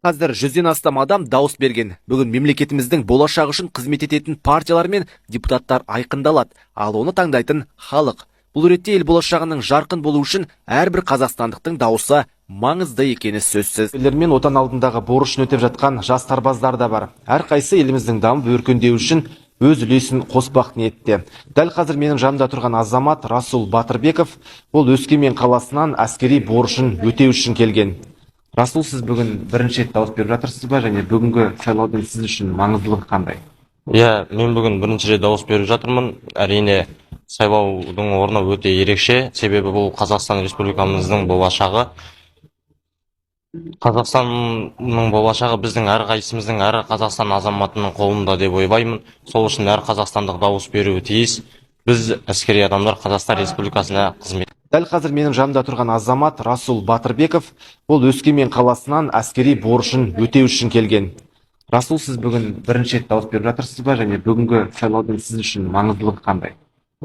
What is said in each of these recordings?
Қазір 100-ден астам адам дауыс берген. Бүгін мемлекетіміздің болашағы үшін қызмет ететін партиялар мен депутаттар айқындалады, ал оны таңдайтын халық. Бұл ретте ел болашағының жарқын болу үшін әрбір қазақстандықтың дауысы маңызды екені сөзсіз. Елдермен отан алдындағы борышын өтеп жатқан жас сарбаздар да бар. Әрқайсы еліміздің дамып өркендеуі үшін өз үлесін қоспақ ниетте. Дәл қазір менің жанымда тұрған азамат Расул Батырбеков, ол Өскемен қаласынан әскери борышын өтеу үшін келген. Расул, сіз бүгін бірінші рет дауыс беріп жатырсыз ба, және бүгінгі сайлаудың сіз үшін маңыздылығы қандай? Мен бүгін бірінші рет дауыс беріп жатырмын. Әрине, сайлаудың орны өте ерекше, себебі бұл Қазақстан Республикамыздың болашағы. Қазақстанның болашағы біздің әрқайсымыздың, әр Қазақстан азаматының қолында деп ойлаймын. Сол үшін әр қазақстандық дауыс беруі тиіс. Біз әскери адамдар Қазақстан Республикасына қызмет. Дәл қазір менің жанымда тұрған азамат Расул Батырбеков, ол Өскемен қаласынан әскери борышын өтеу үшін келген. Расул, сіз бүгін бірінші рет дауыс беріп жатырсыз ба, және бүгінгі сайлаудың сіз үшін маңыздылығы қандай?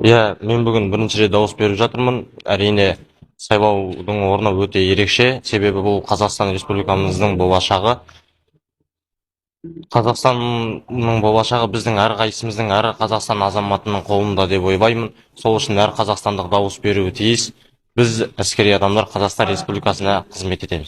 Мен бүгін бірінші рет дауыс беріп жатырмын. Әрине, сайлаудың орны өте ерекше, себебі бұл Қазақстан Республикамыздың болашағы. Қазақстанның болашағы біздің әрқайсымыздың, әр Қазақстан азаматының қолында деп ойлаймын. Сол үшін әр қазақстандық дауыс беруі тиіс. Біз әскери адамдар Қазақстан Республикасына қызмет етеміз.